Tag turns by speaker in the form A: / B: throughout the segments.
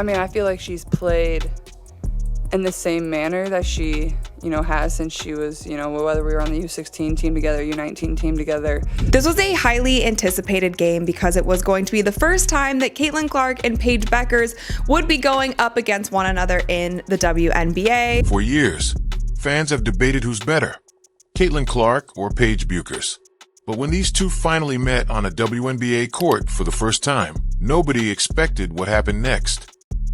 A: I mean, I feel like she's played in the same manner that she, has since she was, whether we were on the U16 team together, U19 team together.
B: This was a highly anticipated game because it was going to be the first time that Caitlin Clark and Paige Bueckers would be going up against one another in the WNBA.
C: For years, fans have debated who's better, Caitlin Clark or Paige Bueckers. But when these two finally met on a WNBA court for the first time, nobody expected what happened next.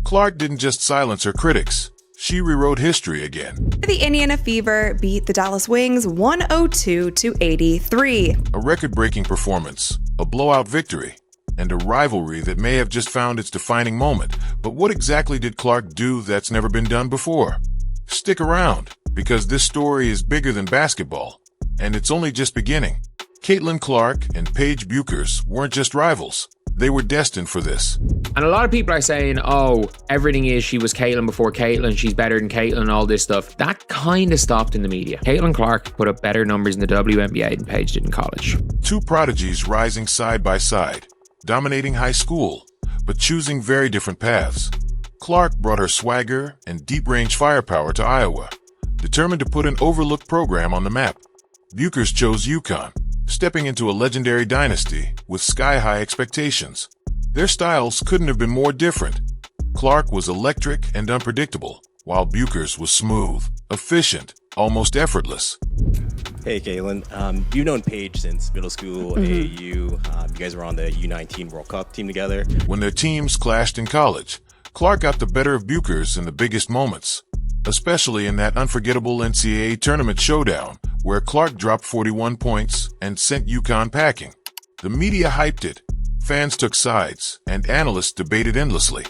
C: Clark didn't just silence her critics. She rewrote history again.
B: The Indiana Fever beat the Dallas Wings 102-83.
C: A record-breaking performance, a blowout victory, and a rivalry that may have just found its defining moment. But what exactly did Clark do that's never been done before? Stick around, because this story is bigger than basketball, and it's only just beginning. Caitlin Clark and Paige Bueckers weren't just rivals. They were destined for this.
D: And a lot of people are saying, everything is she was Caitlin before Caitlin, she's better than Caitlin and all this stuff. That kind of stopped in the media. Caitlin Clark put up better numbers in the WNBA than Paige did in college.
C: Two prodigies rising side by side, dominating high school, but choosing very different paths. Clark brought her swagger and deep-range firepower to Iowa, determined to put an overlooked program on the map. Bueckers chose UConn, stepping into a legendary dynasty with sky-high expectations. Their styles couldn't have been more different. Clark was electric and unpredictable, while Bueckers was smooth, efficient, almost effortless.
E: Hey, Caitlin. You've known Paige since middle school, AAU. You guys were on the U19 World Cup team together.
C: When their teams clashed in college, Clark got the better of Bueckers in the biggest moments, especially in that unforgettable NCAA tournament showdown where Clark dropped 41 points and sent UConn packing. The media hyped it, fans took sides, and analysts debated endlessly.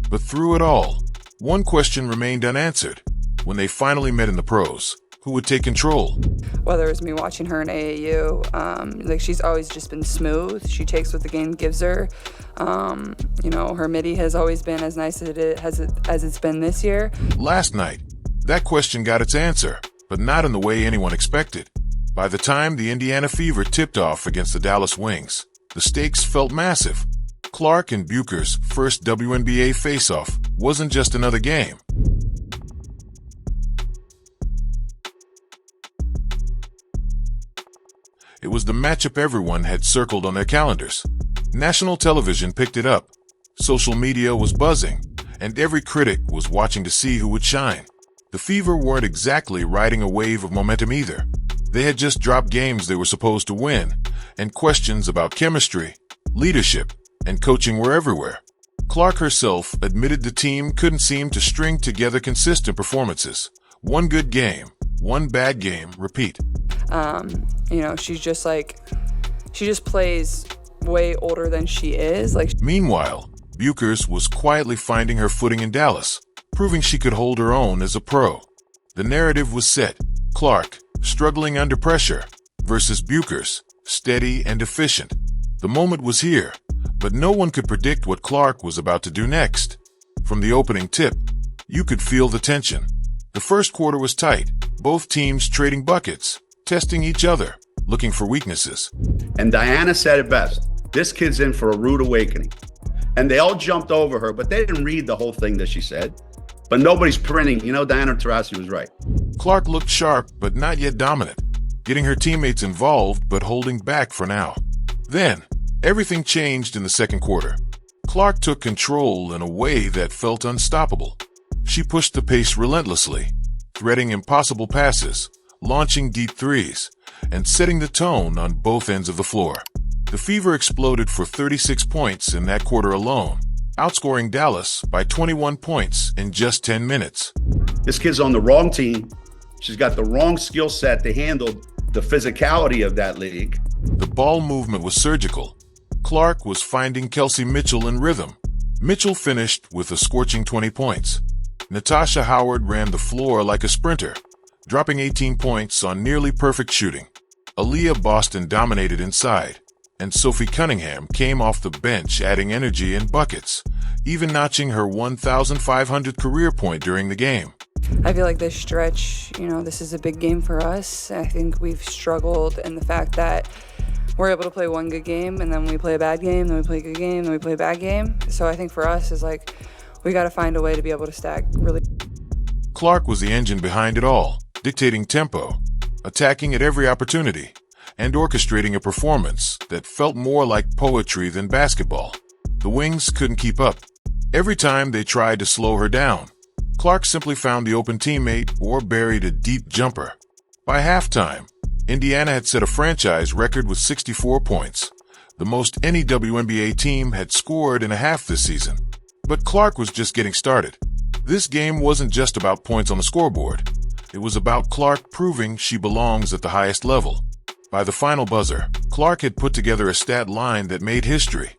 C: But through it all, one question remained unanswered. When they finally met in the pros, who would take control?
A: Whether it was me watching her in AAU, she's always just been smooth. She takes what the game gives her. Her midi has always been as nice as it's been this year.
C: Last night, that question got its answer, but not in the way anyone expected. By the time the Indiana Fever tipped off against the Dallas Wings, the stakes felt massive. Clark and Bueckers' first WNBA face-off wasn't just another game. It was the matchup everyone had circled on their calendars. National television picked it up. Social media was buzzing, and every critic was watching to see who would shine. The Fever weren't exactly riding a wave of momentum either. They had just dropped games they were supposed to win, and questions about chemistry, leadership, and coaching were everywhere. Clark herself admitted the team couldn't seem to string together consistent performances. One good game, one bad game, repeat.
A: She just plays way older than she is.
C: Meanwhile, Bueckers was quietly finding her footing in Dallas, proving she could hold her own as a pro. The narrative was set. Clark, struggling under pressure, versus Bueckers, steady and efficient. The moment was here, but no one could predict what Clark was about to do next. From the opening tip, you could feel the tension. The first quarter was tight, both teams trading buckets, testing each other, looking for weaknesses.
F: And Diana said it best. This kid's in for a rude awakening. And they all jumped over her, but they didn't read the whole thing that she said. But nobody's printing. Diana Taurasi was right.
C: Clark looked sharp, but not yet dominant, getting her teammates involved, but holding back for now. Then, everything changed in the second quarter. Clark took control in a way that felt unstoppable. She pushed the pace relentlessly, threading impossible passes, launching deep threes, and setting the tone on both ends of the floor. The Fever exploded for 36 points in that quarter alone, outscoring Dallas by 21 points in just 10 minutes.
F: This kid's on the wrong team. She's got the wrong skill set to handle the physicality of that league.
C: The ball movement was surgical. Clark was finding Kelsey Mitchell in rhythm. Mitchell finished with a scorching 20 points. Natasha Howard ran the floor like a sprinter, dropping 18 points on nearly perfect shooting. Aaliyah Boston dominated inside, and Sophie Cunningham came off the bench adding energy and buckets, even notching her 1,500th career point during the game.
A: I feel like this stretch, this is a big game for us. I think we've struggled in the fact that we're able to play one good game, and then we play a bad game, then we play a good game, then we play a bad game. So I think for us is we got to find a way to be able to stack really.
C: Clark was the engine behind it all, dictating tempo, attacking at every opportunity, and orchestrating a performance that felt more like poetry than basketball. The Wings couldn't keep up. Every time they tried to slow her down, Clark simply found the open teammate or buried a deep jumper. By halftime, Indiana had set a franchise record with 64 points, the most any WNBA team had scored in a half this season. But Clark was just getting started. This game wasn't just about points on the scoreboard. It was about Clark proving she belongs at the highest level. By the final buzzer, Clark had put together a stat line that made history.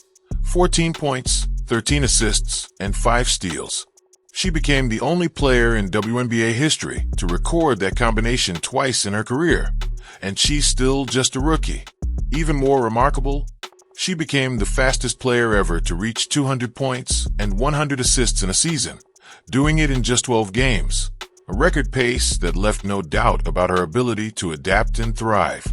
C: 14 points, 13 assists, and 5 steals. She became the only player in WNBA history to record that combination twice in her career, and she's still just a rookie. Even more remarkable, she became the fastest player ever to reach 200 points and 100 assists in a season, doing it in just 12 games, a record pace that left no doubt about her ability to adapt and thrive.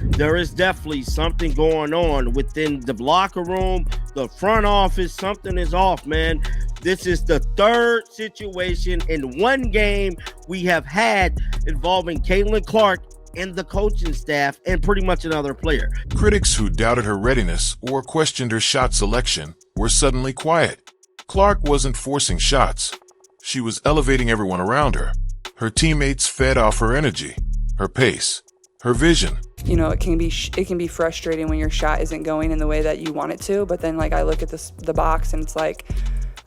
G: There is definitely something going on within the locker room, the front office. Something is off, man. This is the third situation in one game we have had involving Caitlin Clark and the coaching staff and pretty much another player.
C: Critics who doubted her readiness or questioned her shot selection were suddenly quiet. Clark wasn't forcing shots. She was elevating everyone around her. Her teammates fed off her energy, her pace, her vision.
A: You know, it can be frustrating when your shot isn't going in the way that you want it to, but then like I look at the box and it's like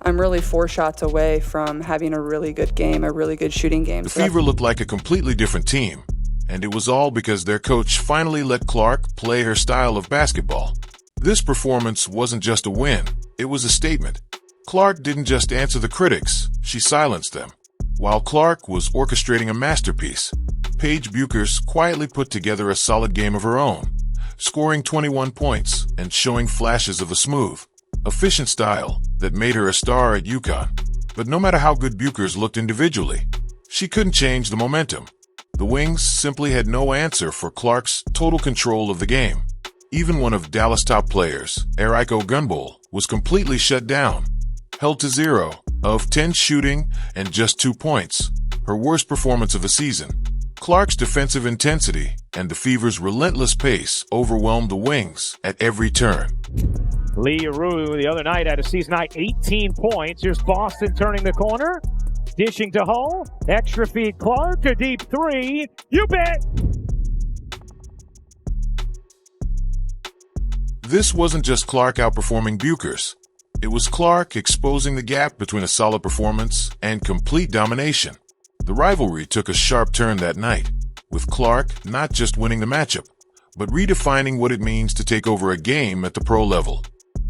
A: I'm really 4 shots away from having a really good game, a really good shooting game.
C: The Fever looked like a completely different team, and it was all because their coach finally let Clark play her style of basketball. This performance wasn't just a win, it was a statement. Clark didn't just answer the critics, she silenced them. While Clark was orchestrating a masterpiece, Paige Bueckers quietly put together a solid game of her own, scoring 21 points and showing flashes of a smooth, efficient style that made her a star at UConn. But no matter how good Bueckers looked individually, she couldn't change the momentum. The Wings simply had no answer for Clark's total control of the game. Even one of Dallas' top players, Eriko Gunbol, was completely shut down, held to 0 of 10 shooting and just 2 points, her worst performance of the season. Clark's defensive intensity and the Fever's relentless pace overwhelmed the Wings at every turn.
H: Lee Aru the other night had a season-high 18 points. Here's Boston turning the corner. Dishing to Hull. Extra feed Clark. A deep 3. You bet!
C: This wasn't just Clark outperforming Bueckers. It was Clark exposing the gap between a solid performance and complete domination. The rivalry took a sharp turn that night, with Clark not just winning the matchup, but redefining what it means to take over a game at the pro level.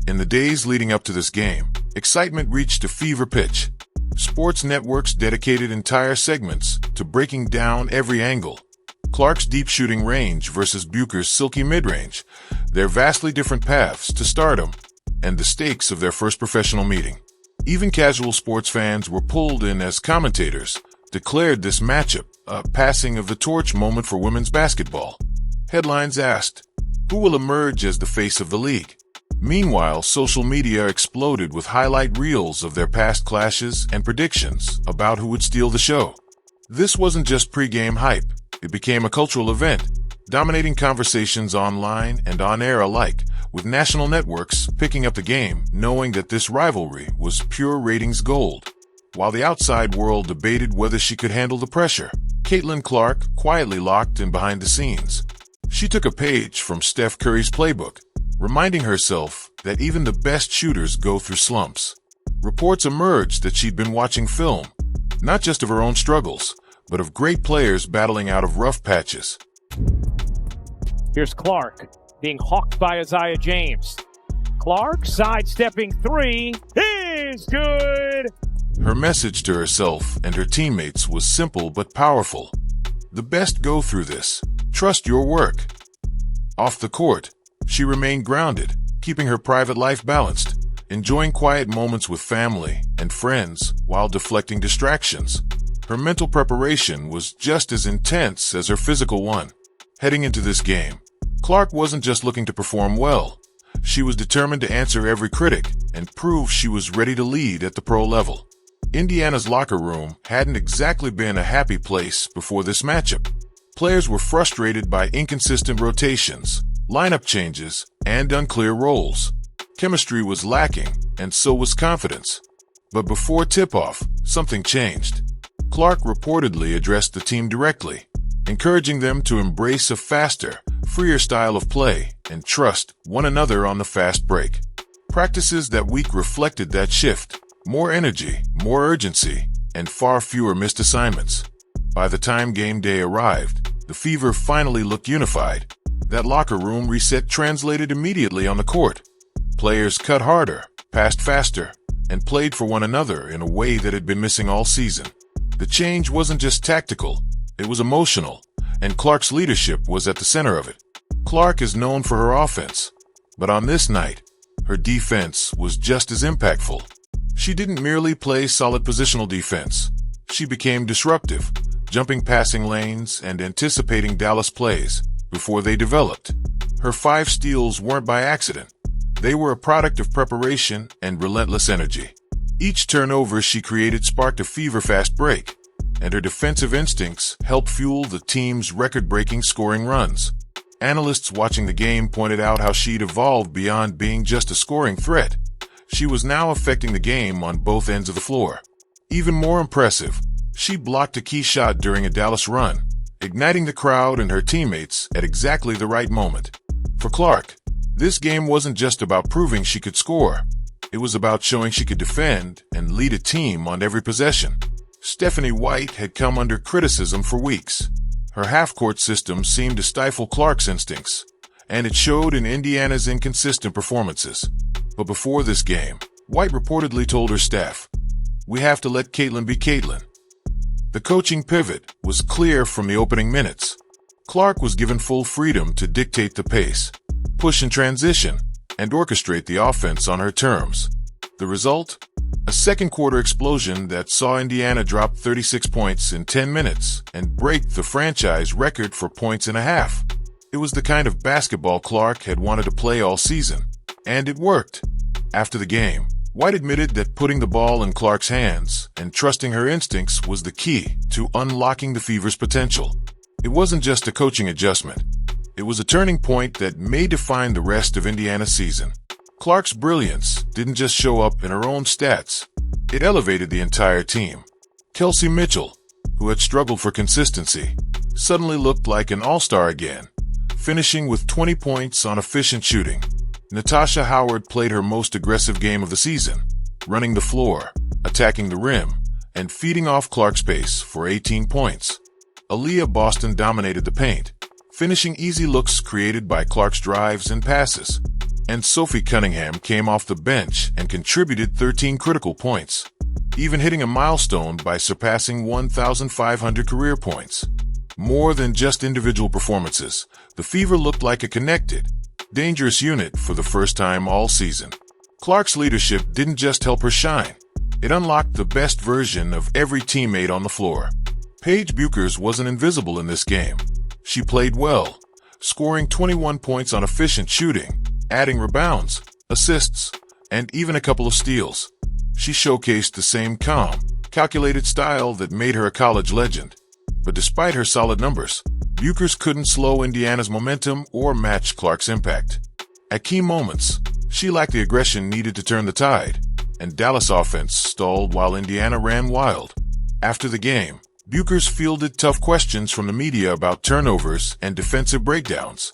C: In the days leading up to this game, excitement reached a fever pitch. Sports networks dedicated entire segments to breaking down every angle. Clark's deep shooting range versus Bueckers' silky mid-range, their vastly different paths to stardom, and the stakes of their first professional meeting. Even casual sports fans were pulled in as commentators, declared this matchup a passing of the torch moment for women's basketball. Headlines asked, who will emerge as the face of the league? Meanwhile, social media exploded with highlight reels of their past clashes and predictions about who would steal the show. This wasn't just pregame hype. It became a cultural event, dominating conversations online and on air alike, with national networks picking up the game, knowing that this rivalry was pure ratings gold. While the outside world debated whether she could handle the pressure, Caitlin Clark quietly locked in behind the scenes. She took a page from Steph Curry's playbook, reminding herself that even the best shooters go through slumps. Reports emerged that she'd been watching film, not just of her own struggles, but of great players battling out of rough patches.
H: Here's Clark being hawked by Isaiah James. Clark sidestepping 3 is good.
C: Her message to herself and her teammates was simple but powerful. The best go through this. Trust your work. Off the court, she remained grounded, keeping her private life balanced, enjoying quiet moments with family and friends while deflecting distractions. Her mental preparation was just as intense as her physical one. Heading into this game, Clark wasn't just looking to perform well. She was determined to answer every critic and prove she was ready to lead at the pro level. Indiana's locker room hadn't exactly been a happy place before this matchup. Players were frustrated by inconsistent rotations, lineup changes, and unclear roles. Chemistry was lacking, and so was confidence. But before tip-off, something changed. Clark reportedly addressed the team directly, encouraging them to embrace a faster, freer style of play and trust one another on the fast break. Practices that week reflected that shift. More energy, more urgency, and far fewer missed assignments. By the time game day arrived, the Fever finally looked unified. That locker room reset translated immediately on the court. Players cut harder, passed faster, and played for one another in a way that had been missing all season. The change wasn't just tactical, it was emotional, and Clark's leadership was at the center of it. Clark is known for her offense, but on this night, her defense was just as impactful. She didn't merely play solid positional defense. She became disruptive, jumping passing lanes and anticipating Dallas plays before they developed. Her 5 steals weren't by accident. They were a product of preparation and relentless energy. Each turnover she created sparked a fever-fast break, and her defensive instincts helped fuel the team's record-breaking scoring runs. Analysts watching the game pointed out how she'd evolved beyond being just a scoring threat. She was now affecting the game on both ends of the floor. Even more impressive, she blocked a key shot during a Dallas run, igniting the crowd and her teammates at exactly the right moment. For Clark, this game wasn't just about proving she could score. It was about showing she could defend and lead a team on every possession. Stephanie White had come under criticism for weeks. Her half-court system seemed to stifle Clark's instincts, and it showed in Indiana's inconsistent performances. But before this game, White reportedly told her staff, "We have to let Caitlin be Caitlin." The coaching pivot was clear from the opening minutes. Clark was given full freedom to dictate the pace, push in transition, and orchestrate the offense on her terms. The result? A second-quarter explosion that saw Indiana drop 36 points in 10 minutes and break the franchise record for points in a half. It was the kind of basketball Clark had wanted to play all season, and it worked. After the game, White admitted that putting the ball in Clark's hands and trusting her instincts was the key to unlocking the Fever's potential. It wasn't just a coaching adjustment. It was a turning point that may define the rest of Indiana's season. Clark's brilliance didn't just show up in her own stats. It elevated the entire team. Kelsey Mitchell, who had struggled for consistency, suddenly looked like an all-star again, finishing with 20 points on efficient shooting. Natasha Howard played her most aggressive game of the season, running the floor, attacking the rim, and feeding off Clark's pace for 18 points. Aaliyah Boston dominated the paint, finishing easy looks created by Clark's drives and passes. And Sophie Cunningham came off the bench and contributed 13 critical points, even hitting a milestone by surpassing 1,500 career points. More than just individual performances, the Fever looked like a connected, dangerous unit for the first time all season. Clark's leadership didn't just help her shine. It unlocked the best version of every teammate on the floor. Paige Bueckers wasn't invisible in this game. She played well, scoring 21 points on efficient shooting, adding rebounds, assists, and even a couple of steals. She showcased the same calm, calculated style that made her a college legend. But despite her solid numbers, Bueckers couldn't slow Indiana's momentum or match Clark's impact. At key moments, she lacked the aggression needed to turn the tide, and Dallas offense stalled while Indiana ran wild. After the game, Bueckers fielded tough questions from the media about turnovers and defensive breakdowns,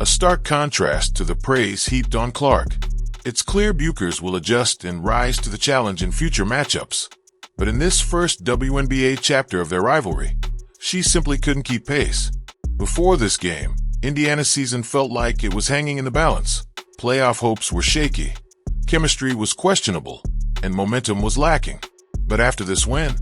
C: a stark contrast to the praise heaped on Clark. It's clear Bueckers will adjust and rise to the challenge in future matchups. But in this first WNBA chapter of their rivalry, she simply couldn't keep pace. Before this game, Indiana's season felt like it was hanging in the balance. Playoff hopes were shaky, chemistry was questionable, and momentum was lacking. But after this win,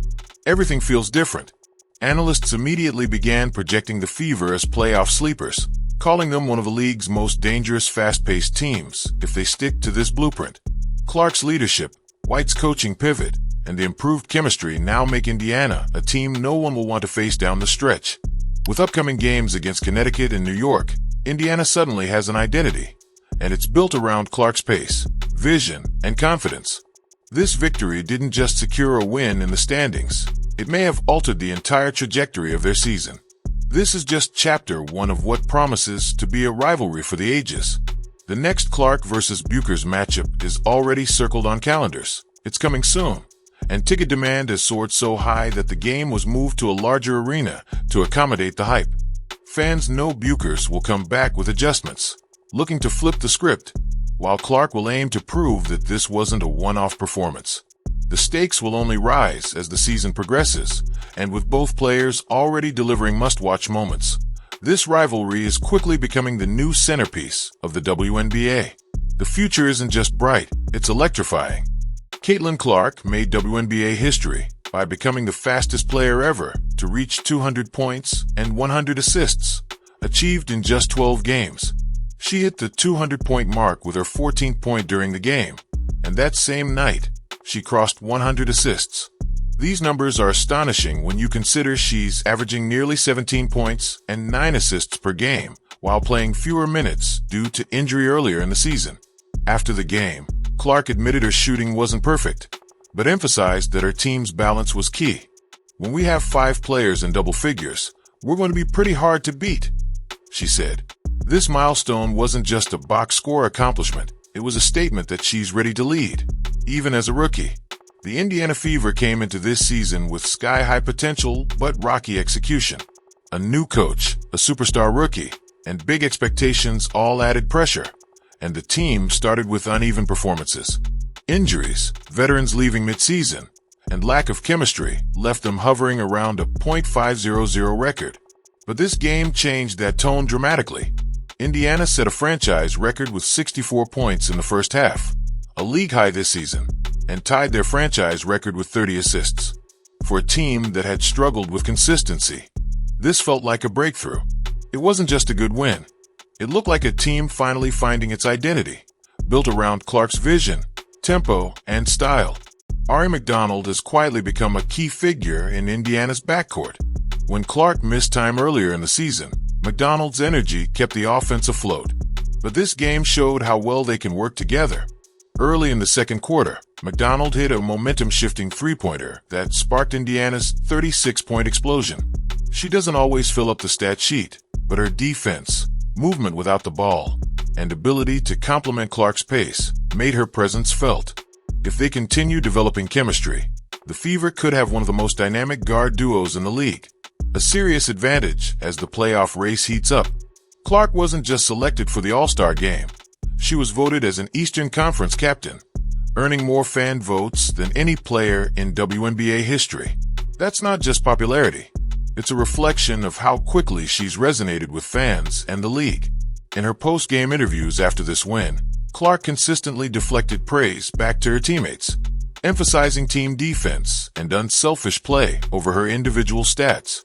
C: everything feels different. Analysts immediately began projecting the Fever as playoff sleepers, calling them one of the league's most dangerous fast-paced teams if they stick to this blueprint. Clark's leadership, White's coaching pivot, and the improved chemistry now make Indiana a team no one will want to face down the stretch. With upcoming games against Connecticut and New York, Indiana suddenly has an identity, and it's built around Clark's pace, vision, and confidence. This victory didn't just secure a win in the standings, it may have altered the entire trajectory of their season. This is just chapter 1 of what promises to be a rivalry for the ages. The next Clark versus Bueckers matchup is already circled on calendars. It's coming soon, and ticket demand has soared so high that the game was moved to a larger arena to accommodate the hype. Fans know Bueckers will come back with adjustments, looking to flip the script, while Clark will aim to prove that this wasn't a one-off performance. The stakes will only rise as the season progresses, and with both players already delivering must-watch moments, this rivalry is quickly becoming the new centerpiece of the WNBA. The future isn't just bright, it's electrifying. Caitlin Clark made WNBA history by becoming the fastest player ever to reach 200 points and 100 assists, achieved in just 12 games. She hit the 200-point mark with her 14th point during the game, and that same night, she crossed 100 assists. These numbers are astonishing when you consider she's averaging nearly 17 points and 9 assists per game while playing fewer minutes due to injury earlier in the season. After the game, Clark admitted her shooting wasn't perfect, but emphasized that her team's balance was key. "When we have 5 players in double figures, we're going to be pretty hard to beat," she said. This milestone wasn't just a box score accomplishment, it was a statement that she's ready to lead, even as a rookie. The Indiana Fever came into this season with sky-high potential but rocky execution. A new coach, a superstar rookie, and big expectations all added pressure, and the team started with uneven performances. Injuries, veterans leaving mid-season, and lack of chemistry left them hovering around a .500 record. But this game changed that tone dramatically. Indiana set a franchise record with 64 points in the first half, a league high this season, and tied their franchise record with 30 assists. For a team that had struggled with consistency, this felt like a breakthrough. It wasn't just a good win. It looked like a team finally finding its identity, built around Clark's vision, tempo, and style. Ari McDonald has quietly become a key figure in Indiana's backcourt. When Clark missed time earlier in the season, McDonald's energy kept the offense afloat. But this game showed how well they can work together. Early in the second quarter, McDonald hit a momentum-shifting three-pointer that sparked Indiana's 36-point explosion. She doesn't always fill up the stat sheet, but her defense, movement without the ball, and ability to complement Clark's pace made her presence felt. If they continue developing chemistry, the Fever could have one of the most dynamic guard duos in the league, a serious advantage as the playoff race heats up. Clark wasn't just selected for the All-Star game. She was voted as an Eastern Conference captain, earning more fan votes than any player in WNBA history. That's not just popularity. It's a reflection of how quickly she's resonated with fans and the league. In her post-game interviews after this win, Clark consistently deflected praise back to her teammates, emphasizing team defense and unselfish play over her individual stats.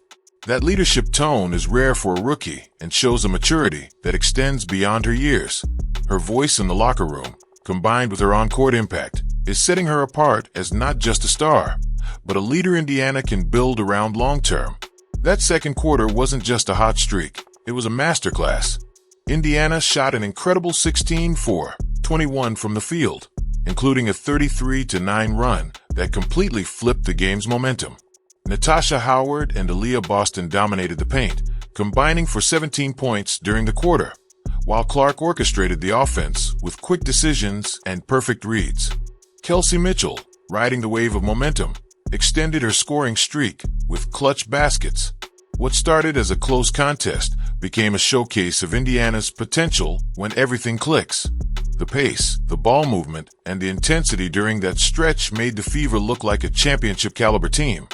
C: That leadership tone is rare for a rookie and shows a maturity that extends beyond her years. Her voice in the locker room, combined with her on-court impact, is setting her apart as not just a star, but a leader Indiana can build around long-term. That second quarter wasn't just a hot streak, it was a masterclass. Indiana shot an incredible 16 for 21 from the field, including a 33-9 run that completely flipped the game's momentum. Natasha Howard and Aaliyah Boston dominated the paint, combining for 17 points during the quarter, while Clark orchestrated the offense with quick decisions and perfect reads. Kelsey Mitchell, riding the wave of momentum, extended her scoring streak with clutch baskets. What started as a close contest became a showcase of Indiana's potential when everything clicks. The pace, the ball movement, and the intensity during that stretch made the Fever look like a championship-caliber team,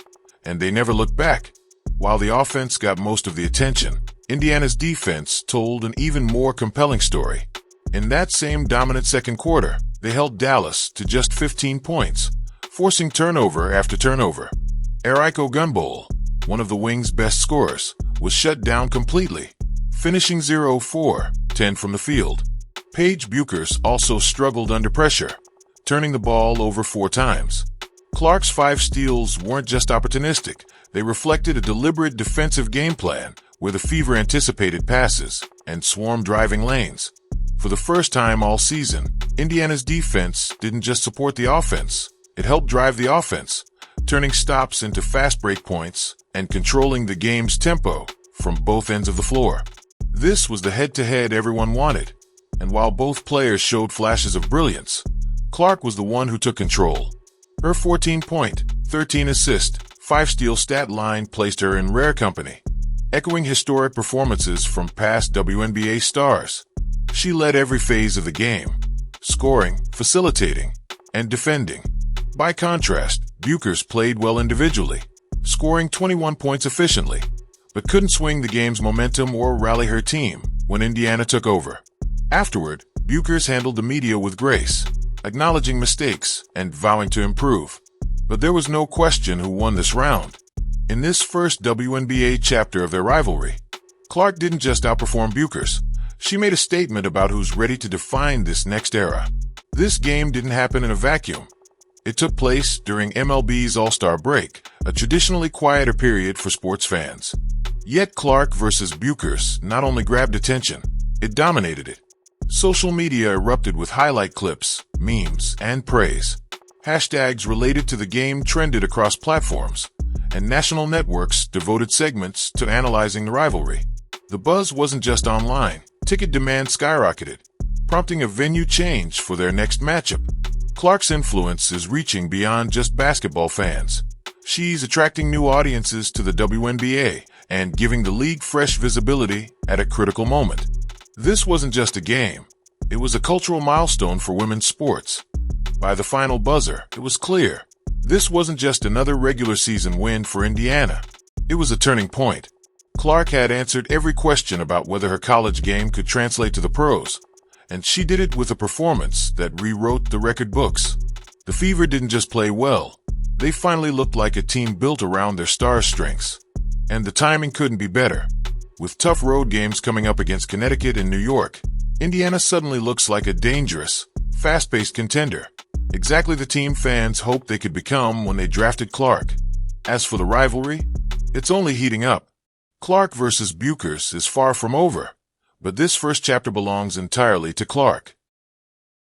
C: and they never looked back. While the offense got most of the attention, Indiana's defense told an even more compelling story. In that same dominant second quarter, they held Dallas to just 15 points, forcing turnover after turnover. Eriko Gunbowl, one of the Wings' best scorers, was shut down completely, finishing 0 for 10 from the field. Paige Bueckers also struggled under pressure, turning the ball over 4 times. Clark's 5 steals weren't just opportunistic, they reflected a deliberate defensive game plan where the Fever anticipated passes and swarmed driving lanes. For the first time all season, Indiana's defense didn't just support the offense. It helped drive the offense, turning stops into fast break points and controlling the game's tempo from both ends of the floor. This was the head-to-head everyone wanted, and while both players showed flashes of brilliance, Clark was the one who took control. Her 14-point, 13-assist, 5-steal stat line placed her in rare company, echoing historic performances from past WNBA stars. She led every phase of the game, scoring, facilitating, and defending. By contrast, Bueckers played well individually, scoring 21 points efficiently, but couldn't swing the game's momentum or rally her team when Indiana took over. Afterward, Bueckers handled the media with grace, acknowledging mistakes and vowing to improve. But there was no question who won this round. In this first WNBA chapter of their rivalry, Clark didn't just outperform Bueckers. She made a statement about who's ready to define this next era. This game didn't happen in a vacuum. It took place during MLB's All-Star break, a traditionally quieter period for sports fans. Yet Clark versus Bueckers not only grabbed attention, it dominated it. Social media erupted with highlight clips, memes, and praise. Hashtags related to the game trended across platforms, and national networks devoted segments to analyzing the rivalry. The buzz wasn't just online. Ticket demand skyrocketed, prompting a venue change for their next matchup. Clark's influence is reaching beyond just basketball fans. She's attracting new audiences to the WNBA and giving the league fresh visibility at a critical moment. This wasn't just a game. It was a cultural milestone for women's sports. By the final buzzer, it was clear. This wasn't just another regular season win for Indiana. It was a turning point. Clark had answered every question about whether her college game could translate to the pros, and she did it with a performance that rewrote the record books. The Fever didn't just play well. They finally looked like a team built around their star strengths. And the timing couldn't be better. With tough road games coming up against Connecticut and New York, Indiana suddenly looks like a dangerous, fast-paced contender. Exactly the team fans hoped they could become when they drafted Clark. As for the rivalry, it's only heating up. Clark versus Bueckers is far from over, but this first chapter belongs entirely to Clark.